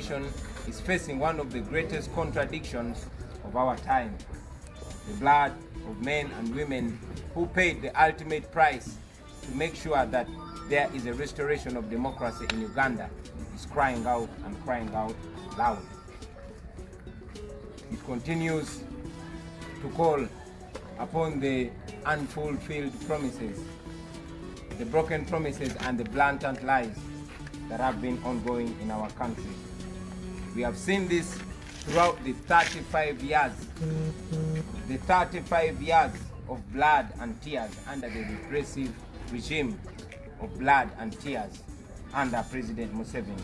nation is facing one of the greatest contradictions of our time. The blood of men and women who paid the ultimate price to make sure that there is a restoration of democracy in Uganda is crying out and crying out loud. It continues to call upon the unfulfilled promises, the broken promises and the blatant lies that have been ongoing in our country. We have seen this throughout the 35 years of blood and tears under the repressive regime of blood and tears under President Museveni.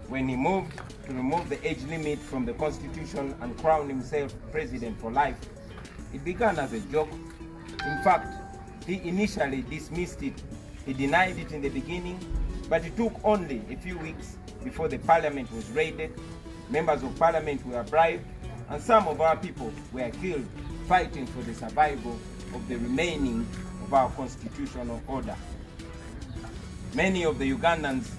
When he moved to remove the age limit from the constitution and crown himself president for life, it began as a joke. In fact, he initially dismissed it. He denied it in the beginning, but it took only a few weeks before the parliament was raided, members of parliament were bribed, and some of our people were killed fighting for the survival of the remaining of our constitutional order. Many of the Ugandans,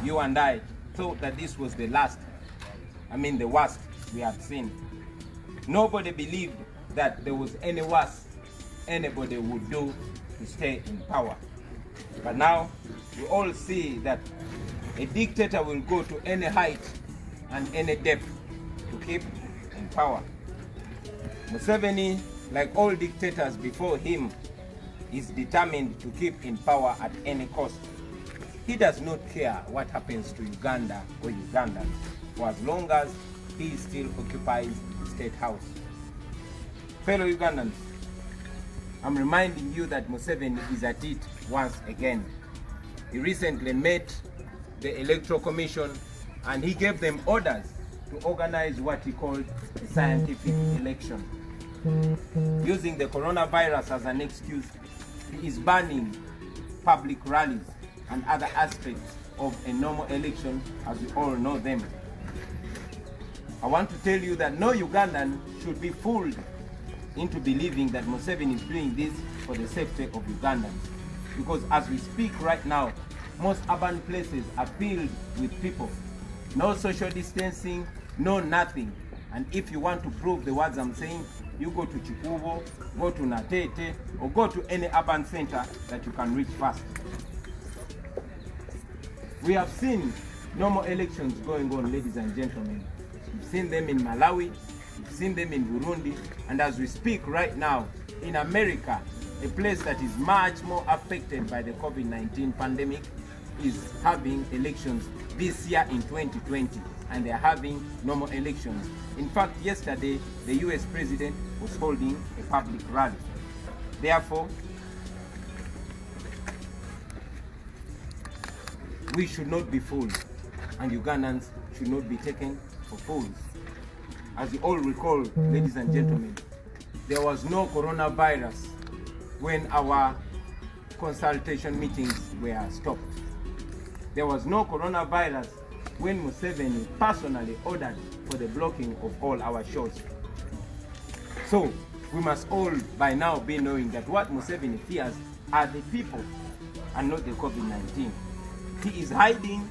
you and I, thought that this was the worst we had seen. Nobody believed that there was any worse anybody would do to stay in power. But now we all see that a dictator will go to any height and any depth to keep in power. Museveni, like all dictators before him, is determined to keep in power at any cost. He does not care what happens to Uganda or Ugandans, for as long as he still occupies the State House. Fellow Ugandans, I'm reminding you that Museveni is at it once again. He recently met the Electoral Commission and he gave them orders to organize what he called a scientific election. Using the coronavirus as an excuse, he is banning public rallies and other aspects of a normal election as we all know them. I want to tell you that no Ugandan should be fooled into believing that Museveni is doing this for the safety of Ugandans. Because as we speak right now, most urban places are filled with people. No social distancing, no nothing. And if you want to prove the words I'm saying, you go to Chikubo, go to Natete, or go to any urban center that you can reach fast. We have seen normal elections going on, ladies and gentlemen. We've seen them in Malawi, we've seen them in Burundi, and as we speak right now, in America, a place that is much more affected by the COVID-19 pandemic is having elections this year in 2020, and they're having normal elections. In fact, yesterday, the US president was holding a public rally. Therefore, we should not be fooled, and Ugandans should not be taken for fools. As you all recall, ladies and gentlemen, there was no coronavirus when our consultation meetings were stopped. There was no coronavirus when Museveni personally ordered for the blocking of all our shows. So we must all by now be knowing that what Museveni fears are the people and not the COVID-19. He is hiding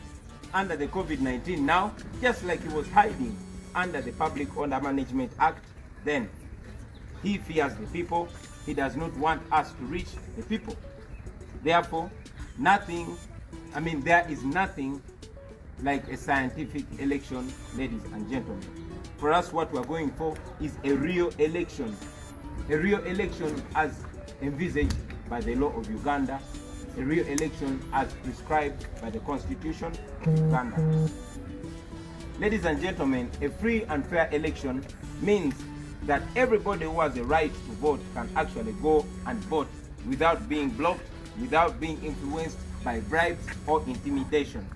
under the COVID-19 now, just like he was hiding under the Public Order Management Act then. He fears the people. He does not want us to reach the people. Therefore, there is nothing like a scientific election, ladies and gentlemen. For us, what we're going for is a real election. A real election as envisaged by the law of Uganda, a real election as prescribed by the Constitution of Uganda. Ladies and gentlemen, a free and fair election means that everybody who has a right to vote can actually go and vote without being blocked, without being influenced by bribes or intimidation.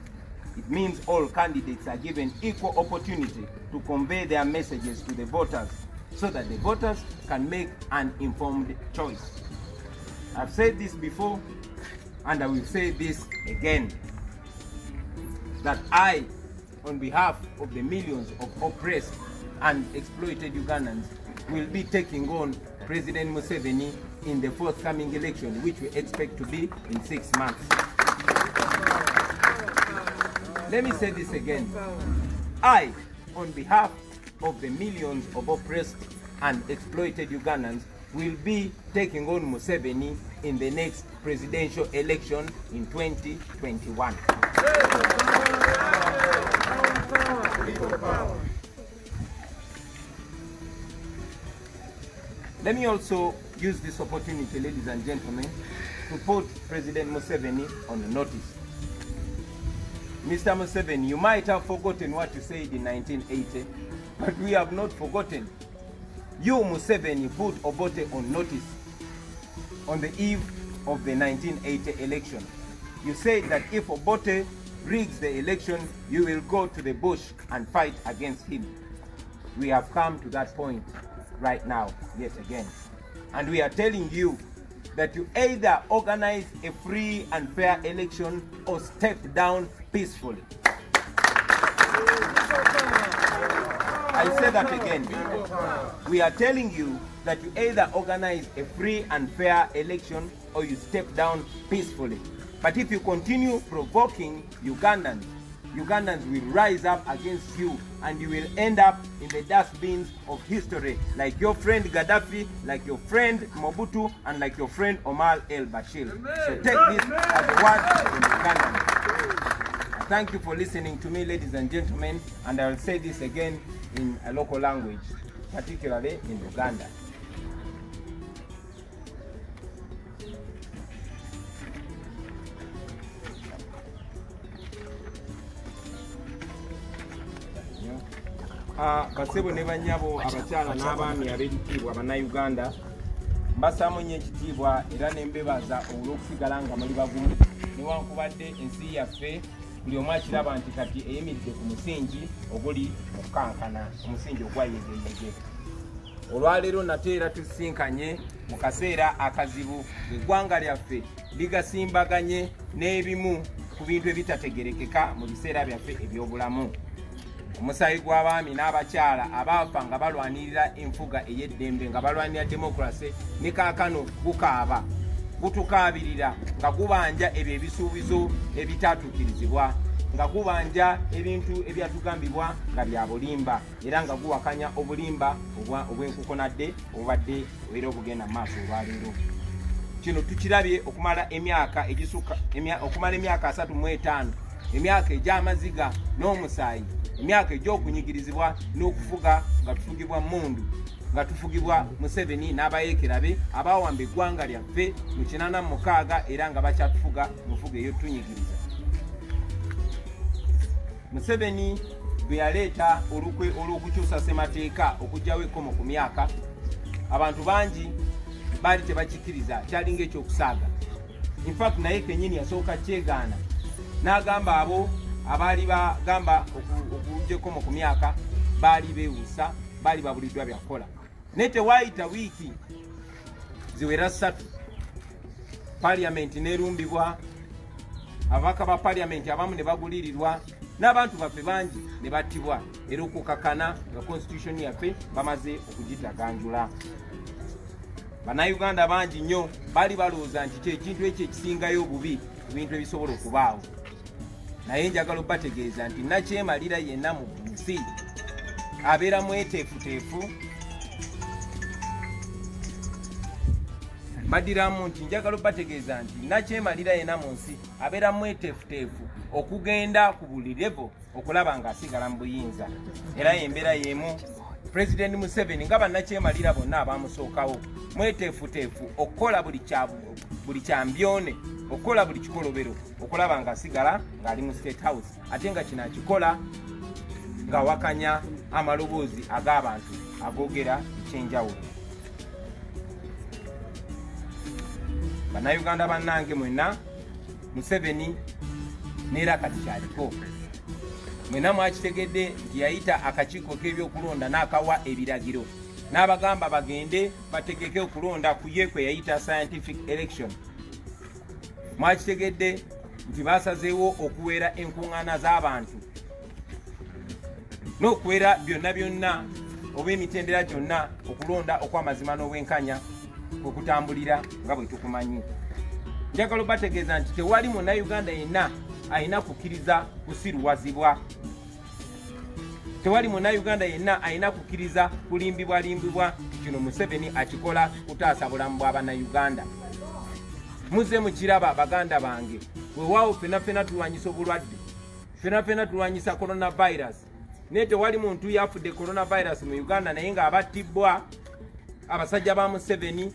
It means all candidates are given equal opportunity to convey their messages to the voters so that the voters can make an informed choice. I've said this before, and I will say this again, that I, on behalf of the millions of oppressed and exploited Ugandans, will be taking on President Museveni in the forthcoming election, which we expect to be in 6 months. Let me say this again. I, on behalf of the millions of oppressed and exploited Ugandans, will be taking on Museveni in the next presidential election in 2021. Let me also use this opportunity, ladies and gentlemen, to put President Museveni on notice. Mr. Museveni, you might have forgotten what you said in 1980, but we have not forgotten. You, Museveni, put Obote on notice on the eve of the 1980 election. You said that if Obote rigs the election, you will go to the bush and fight against him. We have come to that point right now, yet again. And we are telling you that you either organize a free and fair election or step down peacefully. I say that again. We are telling you that you either organize a free and fair election or you step down peacefully. But if you continue provoking Ugandans, Ugandans will rise up against you and you will end up in the dustbins of history, like your friend Gaddafi, like your friend Mobutu, and like your friend Omar el-Bashir. So take this as a word from Uganda. Thank you for listening to me, ladies and gentlemen, and I will say this again in a local language, particularly in Uganda. Basebo ne banyabo abakyala n'abaami ab'ekitiibwa bannayuganda mbasaamu nnyo ekitiibwa era ne mbebaza olw'okusigala nga muli bagumu newankubadde ensi yaffe buli omu akiraba nti kati eyimiridde ku musingi oguli okukankana, omusingi ogwayegeyege. Olwaleero nate era tusisinkanye mu kaseera akazibu eggwanga lyaffe ligasimbaganye n'ebimu ku bintu ebitategerekeka mu biseera byaffe eby'obulamu. Omusaayi gw'abaami n'abakyala abaafa nga balwanirira enfuga ey'eddembe, nga balwanirira demokrasi, ne kaakano gukaaba gutukaabirira nga gubanja ebyo ebisuubizo ebitatuukirizibwa, nga gubanja ebintu ebyatugambibwa nga bya bulimba, era nga guwakanya obulimba obw'enkukunadde obubadde era obugenda mu maaso olwaleero. Kino tukirabye okumala emyaka 35, emyaka egy'amaziga n'omusaayi, emyaka egy'okunyigirizibwa n'okufuga nga tufugibwa mundu, nga tufugibwa Museveni n'abayeekera be abaawamba eggwanga lyaffe mu 86 era nga bakyatufuga mu nfuga ey'otunyigiriza. Museveni bwe yaleeta olukwe olw'okukyusa ssemateeka okugyawo ekkomo ku myaka, abantu bangi baali tebakikkiriza, kyalinga ekyokusaaga. In fact naye kennyini yasooka kyegaana n'agamba abo abaali bagamba okugya ekkomo ku myaka baali beewuusa, baali babuliddwa byakola. Naye tewaayita wiiki ziwera 3 paliamenti n'erumbibwa, ababaka ba paliamenti abamu ne bagulirirwa, n'abantu baffe bangi ne battibwa, era okukakana nga constitution yaffe bamaze okugitaganjula. Bannayuganda bangi nnyo baali balowooza nti kyekintu ekyo ekisingayo obubi ku bintu ebisobola okubaawo. Naye njagala obategeeza nti nakyemalira yenna mu nsi abeera mweteefuteefu. Badiramu nti njagala obategeeza nti nakyemalira yenna mu nsi abeera mweteefuteefu okugenda ku buli levo okulaba ng'asigala mu buyinza. Era y'embeera y'emu President Museveni nga bannakyemalira bonna abamusookawo, mweteefuteefu okukola buli kyambyone, okukola buli kikolobero okulaba ng'asigala ng'ali mu State House, ate nga kino akikola ng'awakanya amaloboozi ag'abantu agoogera ekyenjawulo. Bannayuganda bannange mwenna, Museveni neera kati kyaliko. Mwenna mwakitegedde nti yayita akakiiko k'ebyokulonda n'akawa ebiragiro, n'abagamba bagende bategeke okulonda ku ye kwe yayita scientific election. Mwakitegedde nti basazeewo okuweera enkuŋŋaana z'abantu n'okuweera byonna byonna oba emitendera gyonna okulonda okw'amazima n'obwenkanya okutambulira nga bwe tukumanyi. Njagala obategeeza nti tewali munnayuganda yenna alina kukkiriza kusiruwazibwa. Tewali Munnayuganda yenna alina kukkiriza kulimbibwalimbibwa. Kino Museveni akikola kutaasa bulamu bw'Abannayuganda. Muze mukiraba baganda bange, weewaawo ffenna tulwanyisa obulwadde, ffenna tulwanyisa coronavirus. Naye tewali muntu yafudde coronavirus mu Uganda naye ng'abattibwa. Abasajja ba Museveni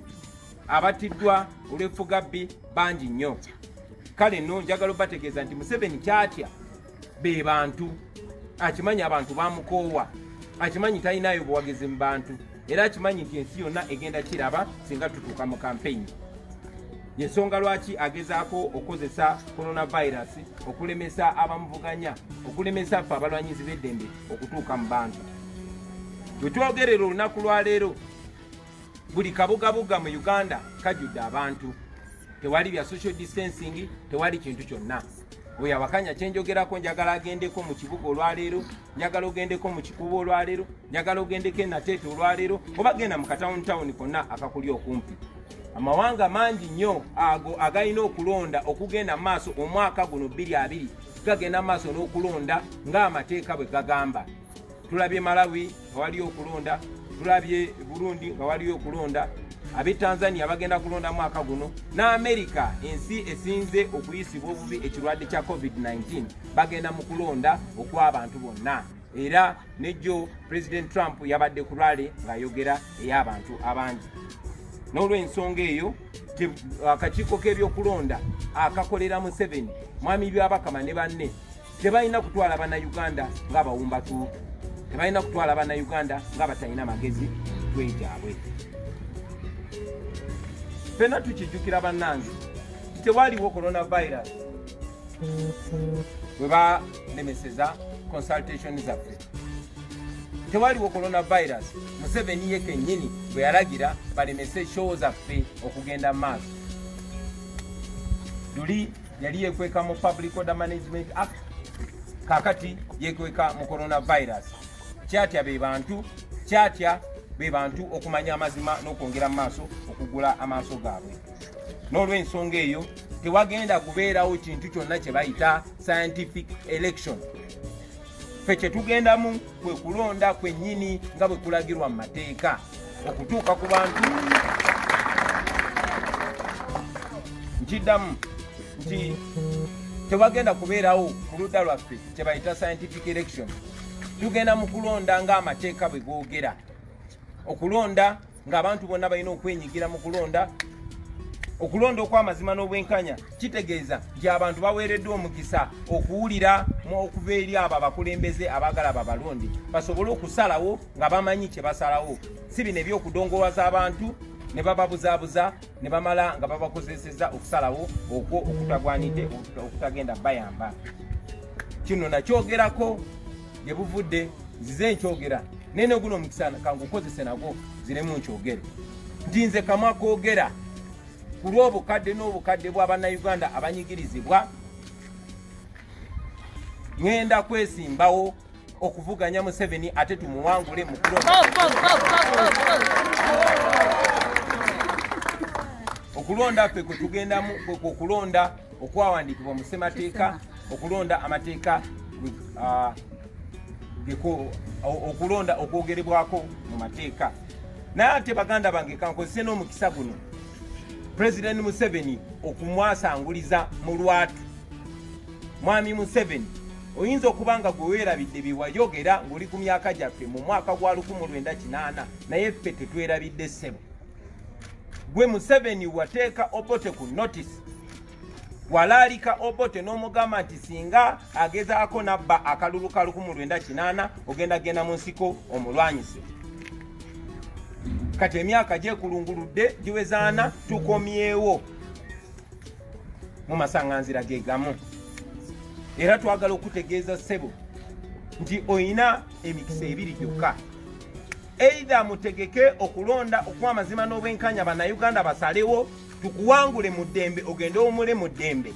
abattiddwa olw'effugabbi bangi nnyo. Kale nno njagala obategeeza nti Museveni kyatya be bantu, akimanyi abantu bamukoowa, akimanyi talinayo buwagizi mu bantu, era akimanyi nti ensi yonna egenda kiraba singa tutuuka mu kampeyini. Yensonga lwaki agezaako okukozesa coronavirus okulemesa abamuvuganya, okulemesa ffe abalwanyizi b'eddembe okutuuka mu bantu. Bwe twogerera olunaku lwaleero, buli kabugabuga mu Uganda kajjudde abantu. Tewali bya social distancing, tewali kintu kyonna. Oyo awakanya kyenjogerako njagala agendeko mu kibuga olwaleero, njagala ogendeko mu kikubo olwaleero, njagala ogendeko e Nateete olwaleero, oba genda mu katawuni konna akakuli okumpi. Amawanga mangi nnyo ago agalina okulonda okugenda maaso omwaka guno 2020 gagenda maaso n'okulonda ng'amateeka bwe gagamba. Tulabye Malawi nga waliyo okulonda, tulabye Burundi nga waliyo okulonda, ab'e Tanzania bagenda kulonda mwaka guno, n'Amerika ensi esinze okuyisibwa obubi ekirwadde kya COVID-19 bagenda mu kulonda okw'abantu bonna. Era nejjo President Trump yabadde ku Rally ng'ayogera ey'abantu abangi. N'olw'ensonga eyo akakiiko k'ebyokulonda akakolera Museveni, mwami Byabakama ne banne tebalina kutwala Bannayuganda ng'abawumbatuutu, tebalina kutwala Bannayuganda ng'abatalina magezi gw'ejaabwe. Ffenna tukijjukira bannange tewaliwo coronavirus bwe balemeseza consultation zaffe. Tewaliwo coronavirus Museveni ye kennyini bwe yalagira balemese show zaffe okugenda maaso. Luli yali yekweka mu Public Order Management Act, kakati yekweka mu coronavirus. Kyatya be bantu okumanya amazima n'okwongera mu maaso okugula amaaso gaabwe. N'olw'ensonga eyo tewagenda kubeerawo kintu kyonna kye bayita scientific election. Ffe kye tugendamu kwe kulonda kwennyini nga bwe kulagirwa mu mateeka okutuuka ku bantu. Nkiddamu nti tewagenda kubeerawo ku ludda lwaffe kye bayita scientific election. Tugenda mu kulonda ng'amateeka bwe googera. Okulonda ng'abantu bonna balina okwenyigira mu kulonda. Okulonda okw'amazima n'obwenkanya kitegeeza nti abantu baweereddwa omukisa okuwulira okuva eri abo abakulembeze abaagala babalonde basobole okusalawo nga bamanyi kye basalawo, si bino ebyokudongoowaza abantu ne bababuzaabuza ne bamala nga babakozeseza okusalawo okwo okutagwanidde okutagenda bayamba. Kino nakyogerako gye buvudde, nzize nkyogera nene guno omukisa kangukozese nagwo ziremu nkyogere nti nze kamwe akoogera ku lw'obukadde n'obukadde bw'Abannayuganda abanyigirizibwa. Ngenda kwesimbawo okuvuganya Museveni ate tumuwangule mu okulonda ffe kwe tugendamu okulonda okwawandiikibwa mu ssemateeka, okulonda amateeka, okulonda okwogerebwako mu mateeka. Naye ate baganda bange kankozese n'omukisa guno President Museveni okumwasanguliza mu lwatu. Mwami Museveni oyinza okuba nga gwe weerabidde bye wayogera ng'oli ku myaka gyaffe mu mwaka gwa 1980 naye ffe tetwerabidde ssebo. Gwe Museveni wateeka Obote ku notice, walaalika Obote n'omugamba nti singa agezaako nabba akalulu ka 1980 ogenda mu nsiko omulwanyise. Kati emyaka gyekulunguludde giwezaana tukomyewo mu masaŋŋanzira ge gamu. Era twagala okutegeeza ssebo nti oyina emikisa ebiri gyokka. Either mutegeke okulonda okw'amazima n'obwenkanya Bannayuganda basalewo tukuwangule mu ddembe ogende omule mu ddembe,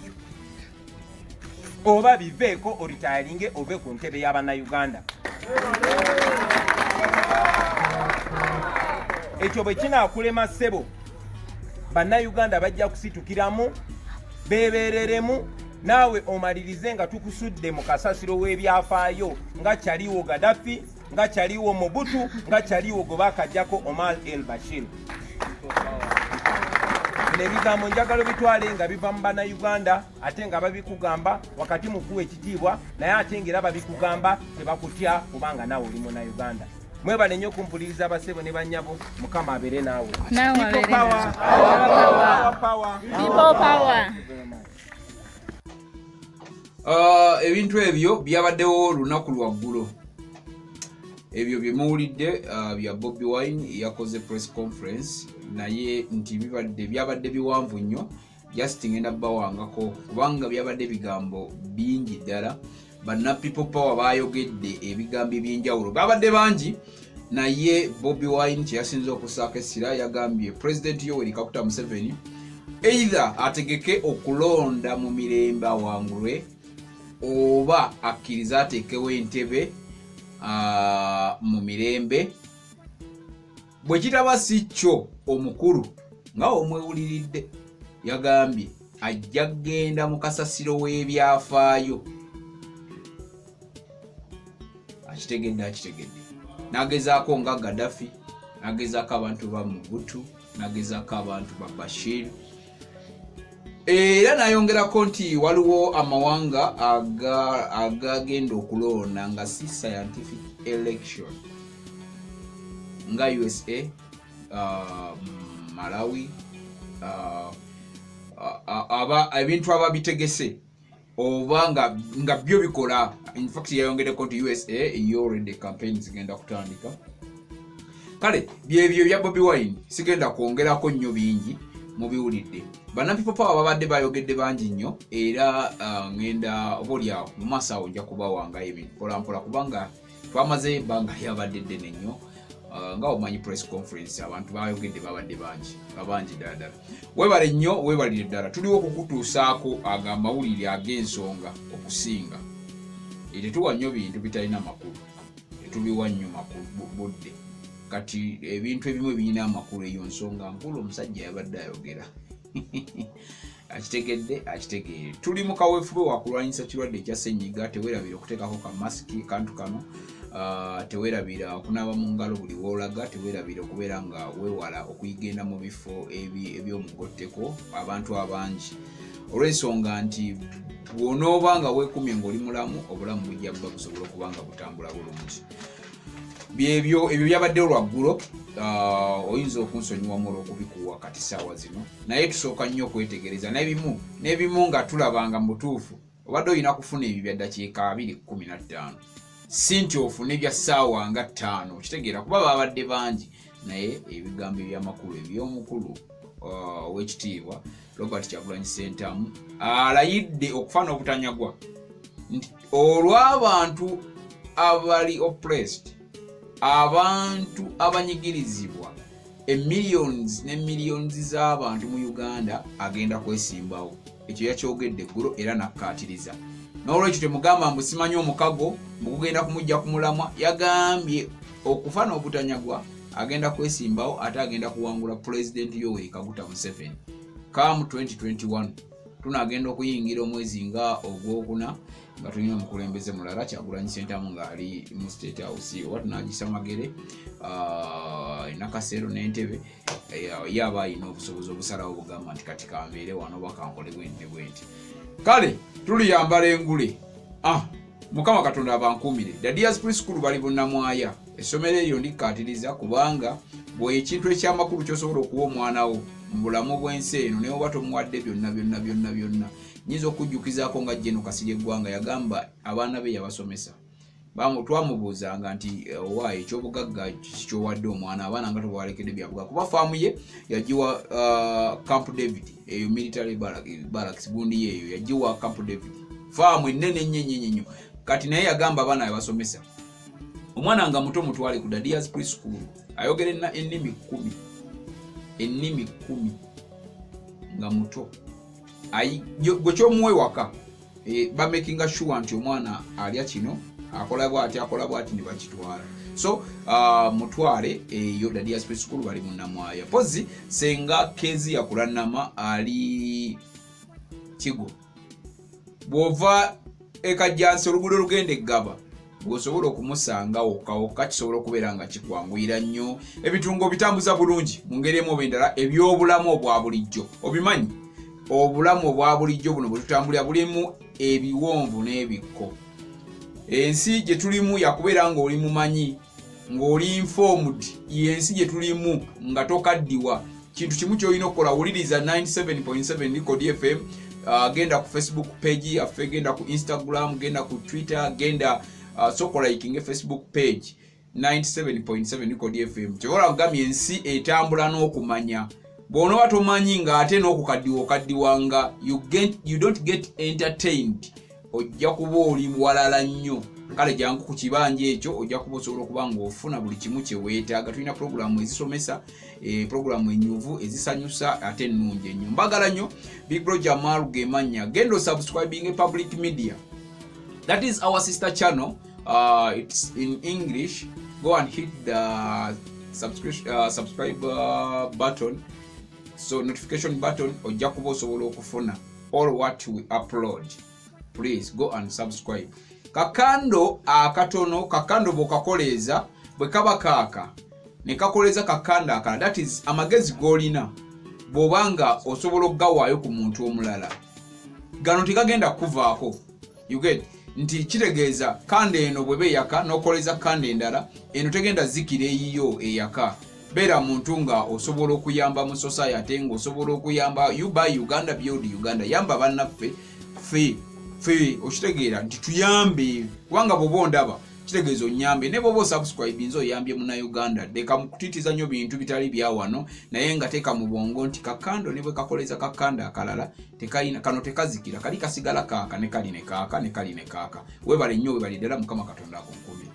oba biveeko oritayalinge ove ku ntebe y'Abannayuganda. Ekyo bwe kinaakulema ssebo, Bannayuganda bajja kusitukiramu beebeereremu naawe omalirize nga tukusudde mu kasasiro w'ebyafaayo nga kyaliwo Gaddafi, nga kyaliwo Mobutu, nga kyaliwo gwe baakajjako Omar el Bashir. Ebigambo njagala bitwale nga biva mu bannayuganda ate nga babikugamba wakati mukuwa ekitiibwa naye ate ng'era babikugamba tebakutya kubanga naawe oli munnayuganda. Mwebale nnyo kumpuliriza abasebo ne bannyabo. Mukama abeere naawe. Ebintu ebyo byabaddewo lunaku lwaggulo. Ebyo bye muwulidde bya Bobi Wine yakoze press conference naye nti byabadde biwanvu nnyo. Just ngenda bawangako kubanga byabadde bigambo bingi ddala. Banna People Power bayogedde ebigambo eby'enjawulo babadde bangi naye Bobi Wine kyasinze okusaako essira yagambye President Yoweri Kaguta Museveni either ategeke okulonda mu mirembe awangulwe oba akkiriza ateekewo entebe mu mirembe. Bwe kitaba si kyo omukulu nga omwewuliridde yagambye ajja kgenda mu kasasiro w'ebyafaayo. Akitegedde nagezaako nga Gaddafi, nagezaako abantu ba Mobutu, nagezaako abantu ba Bashir. Era nayongerako nti waliwo amawanga agagenda okulonda nga si scientific election nga USA, Malawi, ebintu ababitegese oba nga byo bikola. In fact yayongereko nti USA already campaign zigenda kutandika. Kale byebyo bya Bobi Wine sigenda kwongerako nnyo bingi mubiwulidde. Banna People Power babadde bayogedde bangi nnyo era ngenda obolyawo mu maaso awo nja kubawanga ebintu mpolampola kubanga twamaze ebbanga lyabadde ddene nnyo. Nga omanyi press conference abantu bayogedde babadde bangi ddala. Webale nnyo webalire ddala tuliwo okukutuusaako amawulire ag'ensonga okusinga. Tetuwa nnyo bintu bitalina makulu, tetubiwa nnyo makulu budde. Kati ebintu ebimu ebirina amakulu eyo nsonga nkulu omusajja yabadde ayogera. Akitegedde. Tuli mu kaweefube wakulwanyisa kirwadde ekya ssenyiga. Teweerabira okuteekako ka masiki kantu kano. Teweerabira okunaaba mu ngalo buli woolaga. Teweerabira okubeera nga weewala okuyigenda mu bifo ebyomugotteko abantu abangi. Olw'ensonga nti bw'onooba nga weekumye ng'oli mulamu obulamu bujja buba busobola okuba nga butambula bulungi. Ebyo byabadde olwaggulo. Oyinza okunsonyiwamu olw'okubikuwa kati ssaawa zino naye tusooka nnyo okwetegereza n'ebimu nga tulabanga mu butuufu obadde olina kufuna ebyo bya ddakiika 2:15 si nti ofune ebya ssaawa nga 5 okitegeera kuba babadde bangi naye ebigambo ebyamakulu eby'omukulu ow'ekitiibwa Robert Kyagulanyi Ssentamu alayidde okufaana obutanyagwa nti olw'abantu abali oppressed, abantu abanyigirizibwa millions ne millions z'abantu mu Uganda agenda kwesimbawo. Ekyo yakyogedde eggulo era nakkaatiriza. N'olwekyo temugamba mbu simanyi omukago mukugenda kumujja kumulamwa. Yagambye okufaana obutanyagwa agenda kwesimbawo ate agenda kuwangula President Yoweri Kaguta Museveni. Come 2021 tunagenda okuyingira omwezi nga ogwokuna nga tulina omukulembeze mulala Kyagulanyi Ssentamu ng'ali mu State House oba tunagisa magere Nakasero n'entebe yaba alina obusobozi obusalawo bugamba nti kati kambeere wano bakankole bwenti. Kale tuliyambala engule. Mukama Katonda abankuumire. Dadias Preschool bali bunnamwaya. Essomero eryo ndikkaatiriza kubanga bwe ekintu ekyamakulu ky'osobola okuwa omwana wo mu bulamu bw'ensi eno naye oba tomuwadde byonna nyinza okujjukizaako nga Jeno Kasirye Gwanga yagamba abaana be yabasomesa. Twamubuuzanga nti owaayo ekyobugagga kikyowadde omwana abaana nga tobawalekedde byabugagga kuba faamu ye yagiwa Camp David eyo military barracks gundi yeeyo yagiwa Camp David faamu ennene nnyo kati naye yagamba abaana yabasomesa. Omwana nga muto mutwale ku Dadias Preschool ayogera ennimi 10 nga muto gwe kyomuwe waka bamakinga sure nti omwana alya kino akola bwati ne bakitwala. So mutwale eyo Dadias Preschool bali munnamwaya. Pozi senga Kezi yakulanama ali Kigo bw'ova ekajjansi oluguudo lugenda eggaba bw'osobola okumusanga wokka kisobola okubeera nga kikwanguyira nnyo ebitungo bitambuza bulungi mu ngeri emu oba endala ebyobulamu obwa bulijjo obimanyi obulamu obwa bulijjo buno bwe tutambulira bulimu ebiwonvu n'ebikko ensi gye tulimu yakubeera ng'oli mumanyi ng'oli informed yensi gye tulimu nga tokaddiwa kintu kimu ky'olina okukola wuliriza 97.7 Record FM genda ku Facebook page yaffe genda ku Instagram genda ku Twitter genda sokola liking Facebook page 97.7 Record FM kyobola kugamya ensi etambula n'okumanya bw'onoba tomanyi ng'ate n'okukaddiwanga you don't get entertained ojja kuba oli walala nnyo kale jangu ku kibanja ekyo ojja kuba osobola okuba ng'ofuna buli kimu kye weetaaga tulina programu ezisomesa programu enyuvu ezisanyusa ate ennungi ennyo mbagala nnyo Big Bro Jamal Gemanya genda subscribing a public media that is our sister channel it's in English go and hit the subscribe button so notification button ojja kuba osobola okufuna all what we upload please go and subscribe kakando akatono kakando bokakoleza bwe kaba kaaka ne kakoleza kakanda akala that is amagezi golina bobanga osobola okugawaayo ku muntu omulala gano tikagenda kuvaako you get nti kitegeeza kanda eno bwebe yaka nokoleza kanda endala eno tegenda zikira eyiyo eyaka bera muntu nga osobola okuyamba mu society ngo osobola okuyamba you buy Uganda build Uganda yamba bannaffe fe okitegeera nti tuyambe kubanga bobo ndaba kitegeeza onyambe ne bobo subscribe nzo yambye muna Uganda deka mukutitiza nnyo bintu bitali bya wano naye nga teka mu bwongo nti kakando ne bwe kakoleza kakanda akalala tekayina kano tekazikira kali kasigala kaaka ne kali ne kaaka webale nnyo webali ddala Mukama Katonda akunkumye.